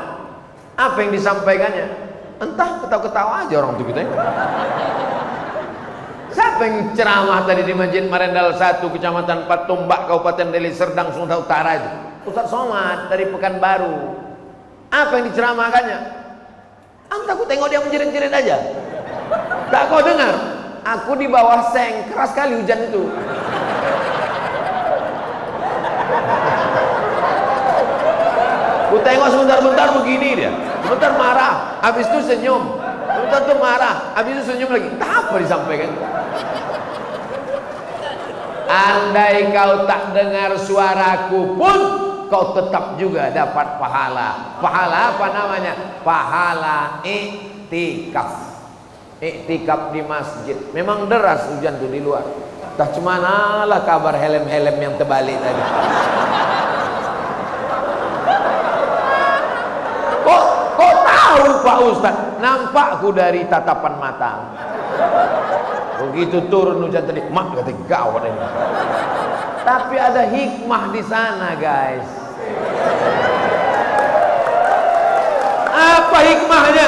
Apa yang disampaikannya? Entah, ketawa-ketawa aja orang itu kita. Siapa yang ceramah tadi di Masjid Marendal 1 Kecamatan Patumbak Kabupaten Deli Serdang Sumatera Utara itu? Ustaz Somad dari Pekanbaru. Apa yang diceramahkannya? Entah, aku tengok dia menjerit-jerit aja. Tak kau dengar? Aku di bawah seng, keras sekali hujan itu. Ku tengok sebentar-bentar begini dia, sebentar marah, habis itu senyum, sebentar tuh marah, habis itu senyum lagi. Entah apa disampaikan. Andai kau tak dengar suaraku pun, kau tetap juga dapat pahala. Pahala apa namanya? Pahala iktikaf. Iktikaf di masjid. Memang deras hujan tuh di luar. Entah cemana lah kabar helm-helm yang terbalik tadi. Kok tahu Pak Ustaz? Nampakku dari tatapan mata. Begitu turun hujan tadi, mak kata gawat ini. Tapi ada hikmah di sana, guys. Apa hikmahnya?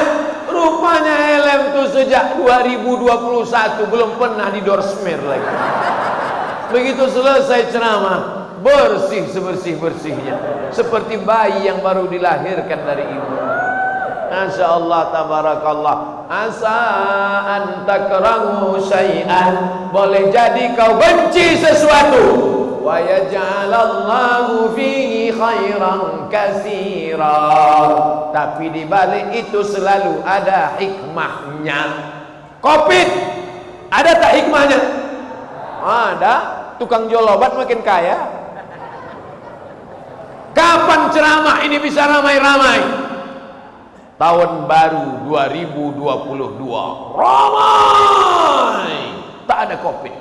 Rupanya helm itu sejak 2021 belum pernah didorsmer lagi. Begitu selesai ceramah, bersih sebersih-bersihnya, seperti bayi yang baru dilahirkan dari ibu. Masya Allah, tabarakallah. Asa an takrahu syai'an, boleh jadi kau benci sesuatu, wa yaj'alallahu fihi khairan katsira, tapi di balik itu selalu ada hikmahnya. Covid, ada tak hikmahnya? Ada. Tukang jual obat makin kaya. Kapan ceramah ini bisa ramai-ramai? Tahun baru 2022 ramai, tak ada Covid.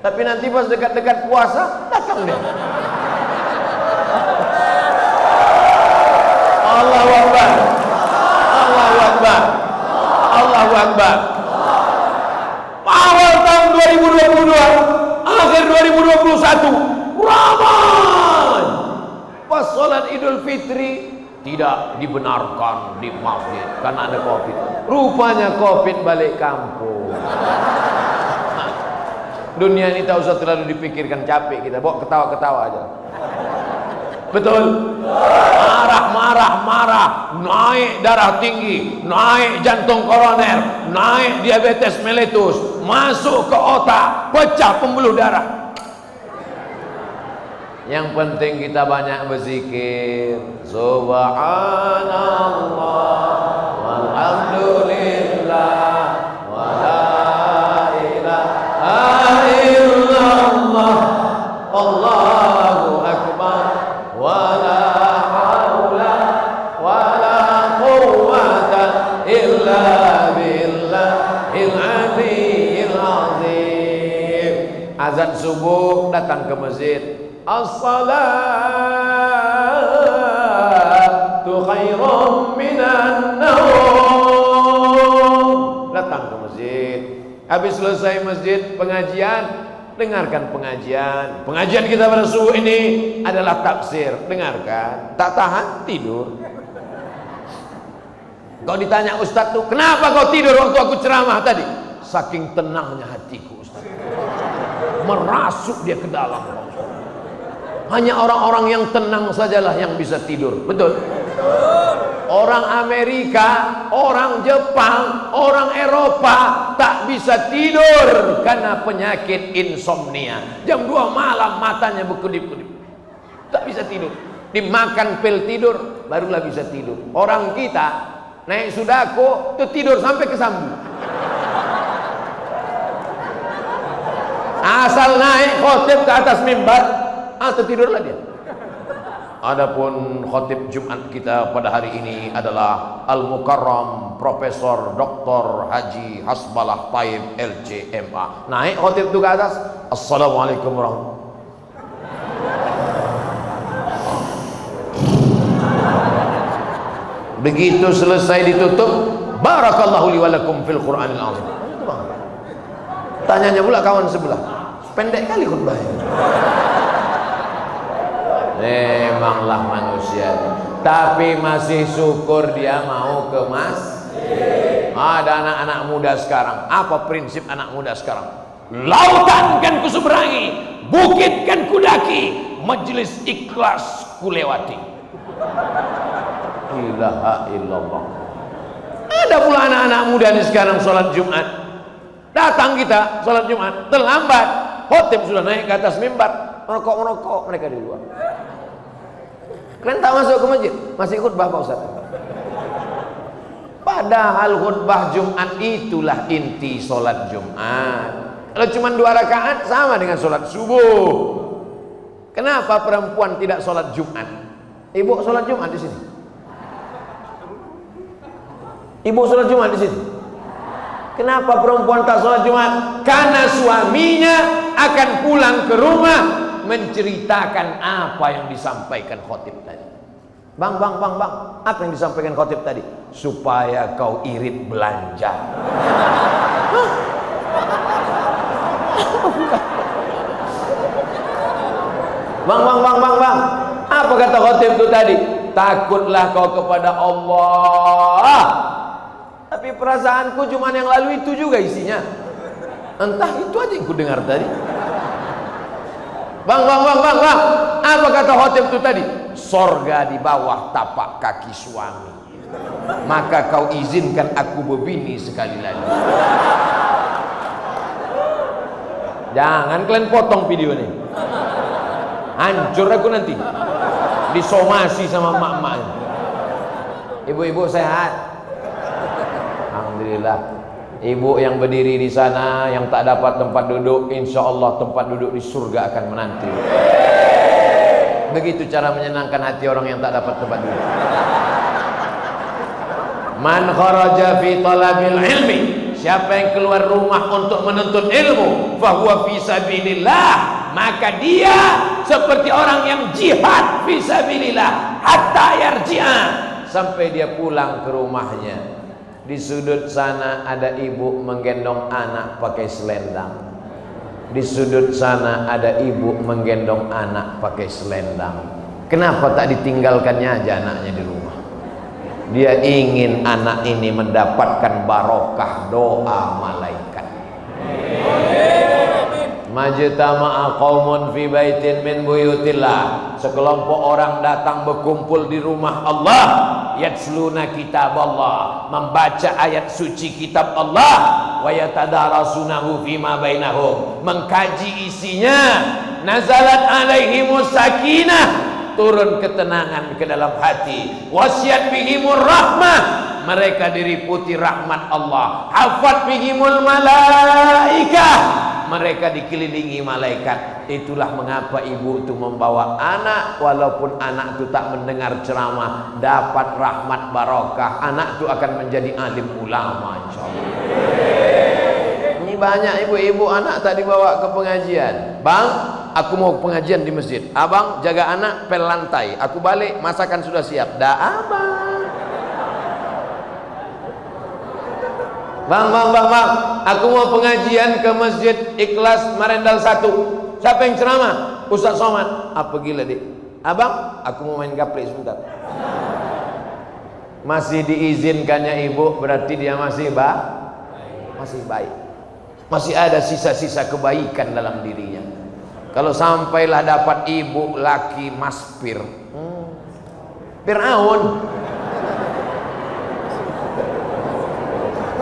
Tapi nanti pas dekat-dekat puasa datang dia. Allahu Akbar. Bahwa sholat Idul Fitri tidak dibenarkan di masjid karena ada Covid. Rupanya Covid balik kampung. Dunia ini tak usah terlalu dipikirkan, capek kita, bawa ketawa-ketawa aja. Betul? Marah, naik darah tinggi, naik jantung koroner, naik diabetes mellitus, masuk ke otak, pecah pembuluh darah. Yang penting kita banyak berzikir. Subhanallah walhamdulillah wala ilaha illallah Allahu akbar wala haula wala quwwata illa billahil aliyyil azim. Azan subuh datang ke masjid. As-salatu khairum minan naum. Datang ke masjid. Habis selesai masjid pengajian, dengarkan pengajian. Pengajian kita pada subuh ini adalah tafsir. Dengarkan. Tak tahan, tidur. Kau ditanya Ustaz tuh, kenapa kau tidur waktu aku ceramah tadi? Saking tenangnya hatiku Ustaz. Merasuk dia ke dalam. Hanya orang-orang yang tenang sajalah yang bisa tidur. Betul? Orang Amerika, orang Jepang, orang Eropa tak bisa tidur karena penyakit insomnia. Jam 2 malam matanya berkedip-kedip. Tak bisa tidur. Dimakan pil tidur barulah bisa tidur. Orang kita naik sudako tuh tidur sampai ke Sambu. Asal naik khotib ke atas mimbar, tertidurlah dia. Adapun khotib Jumat kita pada hari ini adalah Al-Mukarram Profesor Dr. Haji Hasbalah Taib LCMA. Naik khotib itu ke atas. Assalamualaikum warahmatullahi wabarakatuh. Begitu selesai ditutup, barakallahu li wa lakum fil Qur'anil azim. Tanyanya pula kawan sebelah, pendek kali khutbahnya. Memanglah manusia, tapi masih syukur dia mau ke masjid. Ada anak-anak muda sekarang. Apa prinsip anak muda sekarang? Lautan kan kuseberangi, bukit kan kudaki, majelis ikhlas kulewati. Ilaha illallah. Ada pula anak-anak muda nih sekarang sholat Jumat. Datang kita sholat Jumat terlambat, khotib sudah naik ke atas mimbar, merokok mereka di luar. Kalian tak masuk ke masjid, masih khutbah Pak Ustaz. Padahal khutbah Jumat itulah inti sholat Jumat. Kalau cuma 2 rakaat sama dengan sholat subuh. Kenapa perempuan tidak sholat Jumat? Ibu sholat Jumat di sini. Ibu sholat Jumat di sini. Kenapa perempuan tak sholat Jumat? Karena suaminya akan pulang ke rumah menceritakan apa yang disampaikan khotib tadi. Bang, apa yang disampaikan khotib tadi? Supaya kau irit belanja. Bang, apa kata khotib itu tadi? Takutlah kau kepada Allah. Tapi perasaanku cuma yang lalu itu juga isinya. Entah itu aja yang ku dengar tadi. Bang, apa kata khotib itu tadi? Sorga di bawah tapak kaki suami. Maka kau izinkan aku berbini sekali lagi. Jangan kalian potong video ini. Hancur aku nanti. Disomasi sama mak-mak. Ibu-ibu sehat? Alhamdulillah. Ibu yang berdiri di sana yang tak dapat tempat duduk, insya Allah tempat duduk di surga akan menanti. Begitu cara menyenangkan hati orang yang tak dapat tempat duduk. Man kharaja fi talabil ilmi, siapa yang keluar rumah untuk menuntut ilmu, fahuwa fi sabilillah, maka dia seperti orang yang jihad fi sabilillah hatta yarji'a, sampai dia pulang ke rumahnya. Di sudut sana ada ibu menggendong anak pakai selendang. Di sudut sana ada ibu menggendong anak pakai selendang. Kenapa tak ditinggalkannya aja anaknya di rumah? Dia ingin anak ini mendapatkan barokah doa malaikat. Majtama'a qaumun fi baitin min buyutillah. Sekelompok orang datang berkumpul di rumah Allah, yatsluna kitab Allah, membaca ayat suci kitab Allah, wa yatadarasunahu fima bainahum, mengkaji isinya. Nazalat alaihimus sakinah, turun ketenangan ke dalam hati. Wasiat bihimur rahmah, mereka diliputi rahmat Allah. Hafat bihimul malaikah, mereka dikelilingi malaikat. Itulah mengapa ibu itu membawa anak, walaupun anak itu tak mendengar ceramah, dapat rahmat barokah. Anak itu akan menjadi alim ulama, insyaallah. Ini banyak ibu-ibu anak tak dibawa ke pengajian. Bang, aku mau pengajian di masjid. Abang jaga anak pel lantai. Aku balik masakan sudah siap. Dah abang. Bang, aku mau pengajian ke Masjid Ikhlas Marendal 1. Siapa yang ceramah? Ustaz Somad. Apa gila dik? Abang, aku mau main gaplek sebentar. Masih diizinkannya ibu, berarti dia masih baik. Masih ada sisa-sisa kebaikan dalam dirinya. Kalau sampailah dapat ibu laki maspir, Fir'aun.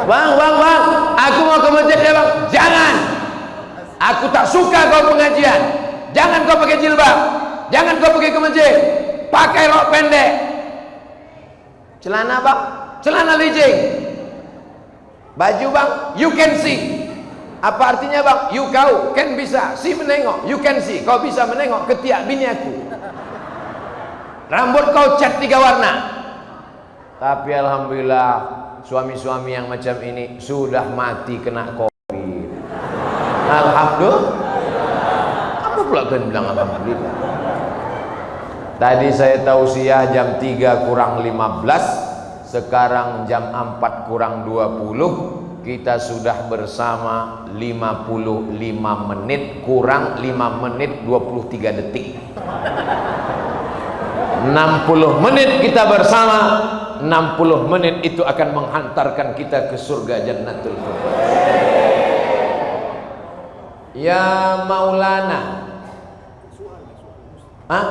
Bang, aku mau ke masjid ya bang. Jangan. Aku tak suka kau pengajian. Jangan kau pakai jilbab. Jangan kau pergi ke masjid. Pakai rok pendek. Celana bang, celana lijing. Baju bang, you can see. Apa artinya bang? You kau can bisa, si menengok. You can see, kau bisa menengok ketiak bini aku. Rambut kau cat 3 warna. Tapi alhamdulillah, suami-suami yang macam ini sudah mati kena COVID. Alhamdulillah. Apa pula kalian bilang alhamdulillah? Tadi saya tausiah jam 3 kurang 15, sekarang jam 4 kurang 20. Kita sudah bersama 55 menit kurang 5 menit 23 detik. 60 menit kita bersama. 60 menit itu akan menghantarkan kita ke surga Jannatul Firdaus. Ya Maulana. Hah?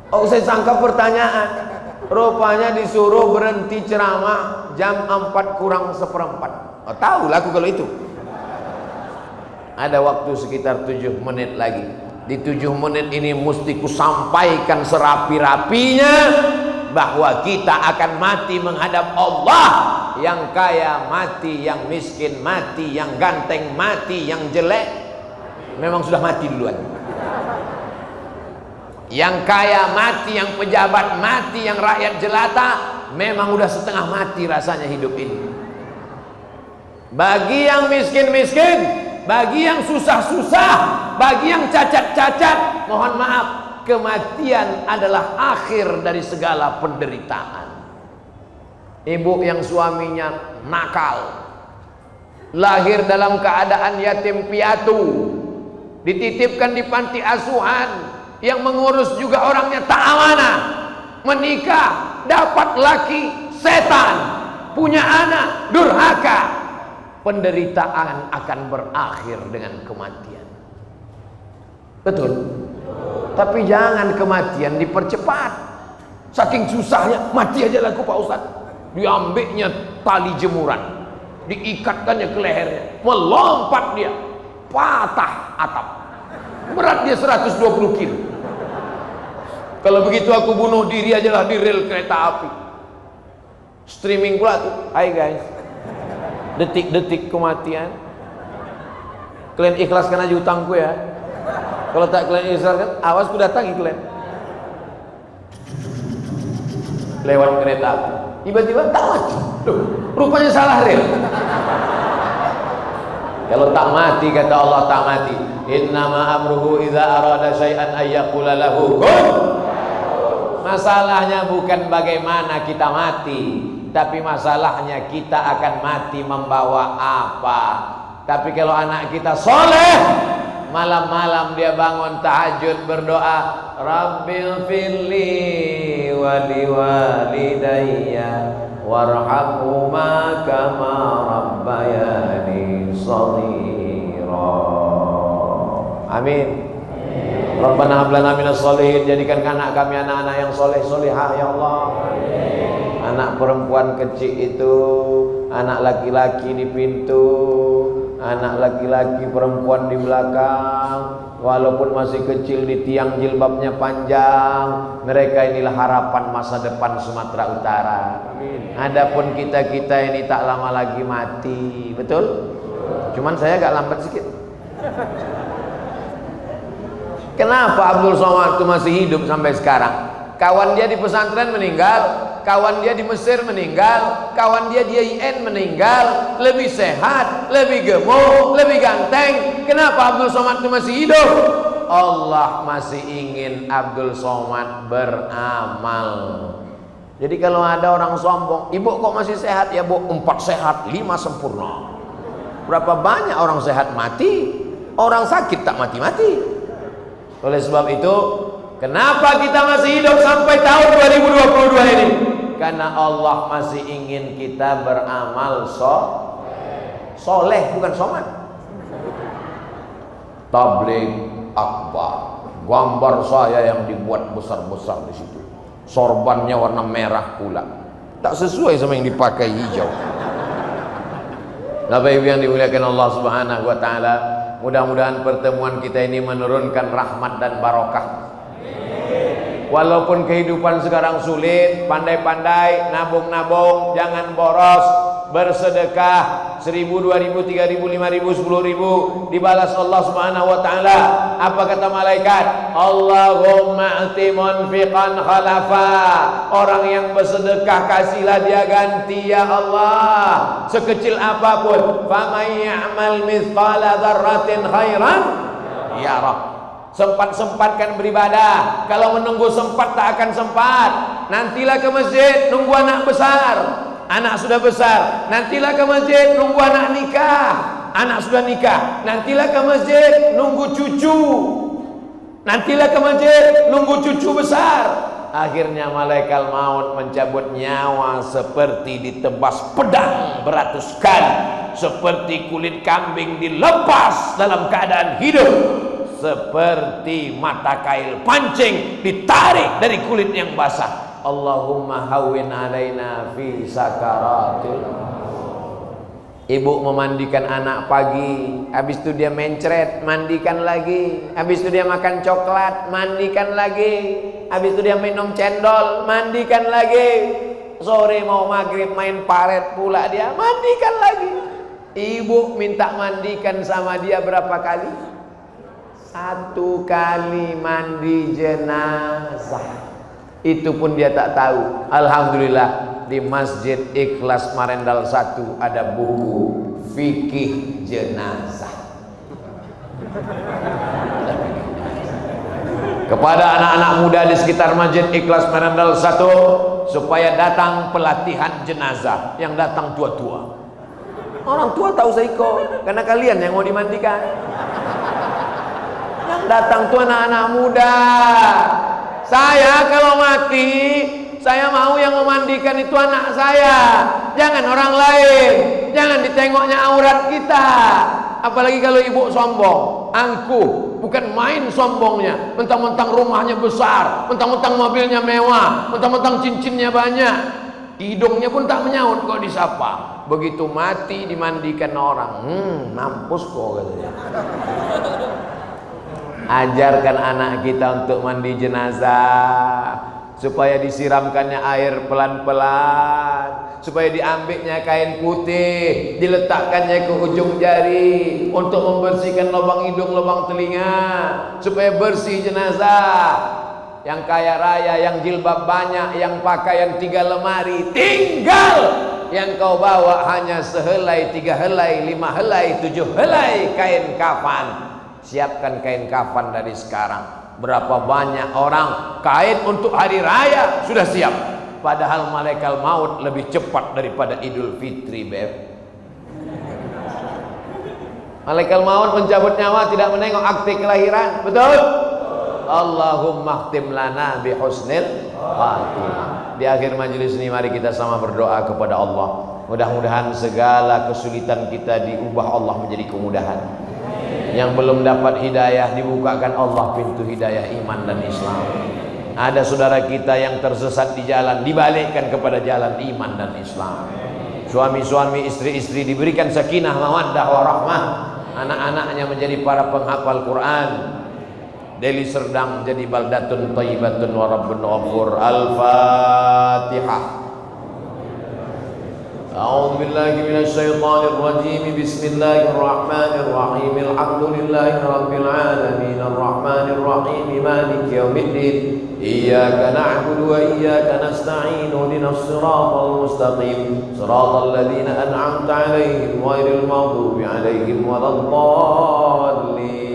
Oh, saya sangka pertanyaan. Rupanya disuruh berhenti ceramah jam 4 kurang 1/4. Oh, tahu lah aku kalau itu. Ada waktu sekitar 7 menit lagi. Di 7 menit ini mesti ku sampaikan serapi-rapinya bahwa kita akan mati menghadap Allah. Yang kaya mati, yang miskin mati, yang ganteng mati, yang jelek memang sudah mati duluan. Yang kaya mati, yang pejabat mati, yang rakyat jelata memang udah setengah mati rasanya hidup ini. Bagi yang miskin-miskin, bagi yang susah-susah, bagi yang cacat-cacat, mohon maaf, kematian adalah akhir dari segala penderitaan. Ibu yang suaminya nakal, lahir dalam keadaan yatim piatu, dititipkan di panti asuhan, yang mengurus juga orangnya tak amanah, menikah dapat laki setan, punya anak durhaka, penderitaan akan berakhir dengan kematian. Betul? Tapi jangan kematian dipercepat. Saking susahnya, mati aja laku Pak Ustaz. Diambilnya tali jemuran, diikatkannya ke lehernya, melompat dia, patah atap. Berat dia 120 kilo. Kalau begitu aku bunuh diri aja lah di rel kereta api. Streaming pula tuh. Hai guys, detik-detik kematian. Kalian ikhlaskan aja utangku ya. Kalau tak kalian ikhlaskan, awas ku datangi kalian. Lewat kereta api, tiba-tiba tak mati. Loh, rupanya salah rel. Kalau tak mati, kata Allah, tak mati. Innama amruhu idza arada syai'an ayyaqula lahu kun. Masalahnya bukan bagaimana kita mati, tapi masalahnya kita akan mati membawa apa. Tapi kalau anak kita soleh, Malam-malam dia bangun tahajud berdoa, Rabbil firli wa liwalidayya warhamhuma kama rabbayani shaghira. Amin. Rabbana hab lana minas sholihin, jadikan anak kami anak-anak yang soleh solehah ya Allah. Anak perempuan kecil itu, anak laki-laki di pintu, anak laki-laki perempuan di belakang, walaupun masih kecil di tiang jilbabnya panjang. Mereka inilah harapan masa depan Sumatera Utara. Adapun kita-kita ini tak lama lagi mati, betul? Cuman saya agak lambat sedikit. Kenapa Abdul Somad itu masih hidup sampai sekarang? Kawan dia di pesantren meninggal, kawan dia di Mesir meninggal, kawan dia di IAIN meninggal, lebih sehat, lebih gemuk, lebih ganteng. Kenapa Abdul Somad itu masih hidup? Allah masih ingin Abdul Somad beramal. Jadi kalau ada orang sombong, ibu kok masih sehat? Ya bu, 4 sehat, 5 sempurna. Berapa banyak orang sehat mati, orang sakit tak mati-mati. Oleh sebab itu, kenapa kita masih hidup sampai tahun 2022 ini? Karena Allah masih ingin kita beramal soleh, bukan somat. Tabligh akbar, gambar saya yang dibuat besar-besar di situ. Sorbannya warna merah pula, tak sesuai sama yang dipakai hijau. Bapak Ibu yang dimuliakan Allah Subhanahu wa taala, mudah-mudahan pertemuan kita ini menurunkan rahmat dan barokah. Walaupun kehidupan sekarang sulit, pandai-pandai nabung-nabung, jangan boros, bersedekah 1.000, 2.000, 3.000, 5.000, 10.000 dibalas Allah Subhanahu wa taala. Apa kata malaikat? Allahumma ati munfiqan khalafa. Orang yang bersedekah kasihlah dia ganti ya Allah, sekecil apapun. Faman ya'mal mithqala dzarratin khairan yarah. Sempat-sempatkan beribadah. Kalau menunggu sempat tak akan sempat. Nantilah ke masjid nunggu anak besar. Anak sudah besar, nantilah ke masjid nunggu anak nikah. Anak sudah nikah, nantilah ke masjid nunggu cucu. Nantilah ke masjid nunggu cucu besar. Akhirnya malaikat maut mencabut nyawa seperti ditebas pedang beratus kali, seperti kulit kambing dilepas dalam keadaan hidup, seperti mata kail pancing ditarik dari kulit yang basah. Allahumma hawwin alaina fi sakaratil. Ibu memandikan anak pagi, habis itu dia mencret, mandikan lagi. Habis itu dia makan coklat, mandikan lagi. Habis itu dia minum cendol, mandikan lagi. Sore mau maghrib main paret pula dia, mandikan lagi. Ibu minta mandikan sama dia berapa kali? 1 kali mandi jenazah. Itu pun dia tak tahu. Alhamdulillah di Masjid Ikhlas Marendal 1 ada buku fikih jenazah. Kepada anak-anak muda di sekitar Masjid Ikhlas Marendal 1, supaya datang pelatihan jenazah, yang datang tua-tua. Orang tua tahu saya ikut, karena kalian yang mau dimandikan. Yang datang tuh anak-anak muda. Saya kalau mati, saya mau yang memandikan itu anak saya, jangan orang lain. Jangan ditengoknya aurat kita. Apalagi kalau ibu sombong, angkuh, bukan main sombongnya. Mentang-mentang rumahnya besar, mentang-mentang mobilnya mewah, mentang-mentang cincinnya banyak, hidungnya pun tak menyaut kok disapa. Begitu mati dimandikan orang, mampus kok katanya. Ajarkan anak kita untuk mandi jenazah, supaya disiramkannya air pelan-pelan, supaya diambilnya kain putih, diletakkannya ke ujung jari untuk membersihkan lubang hidung, lubang telinga, supaya bersih jenazah. Yang kaya raya, yang jilbab banyak, yang pakaian 3 lemari, tinggal yang kau bawa hanya sehelai, 3 helai, 5 helai, 7 helai kain kafan. Siapkan kain kafan dari sekarang. Berapa banyak orang kain untuk hari raya sudah siap, padahal malaikat maut lebih cepat daripada Idul Fitri, beb. Malaikat maut mencabut nyawa tidak menengok akte kelahiran, betul? Allahumma khtim lana bi husnil khatimah. Di akhir majelis ini mari kita sama berdoa kepada Allah. Mudah-mudahan segala kesulitan kita diubah Allah menjadi kemudahan. Yang belum dapat hidayah dibukakan Allah pintu hidayah iman dan Islam. Ada saudara kita yang tersesat di jalan, dibalikkan kepada jalan iman dan Islam. Suami-suami, istri-istri diberikan sakinah, mawaddah, warahmah. Anak-anaknya menjadi para penghafal Quran. Deli Serdang jadi baldatun thayyibatun wa rabbun ghafur. Al-Fatihah. A'udzu billahi minasy syaithanir rajim. Bismillahirrahmanirrahim. Alhamdulillahi rabbil alamin. Arrahmanir rahim. Maliki yaumiddin. Iyyaka na'budu wa iyyaka nasta'in. Ihdinas siratal mustaqim. Siratal ladzina an'amta 'alaihim ghairil maghdubi 'alaihim waladdallin.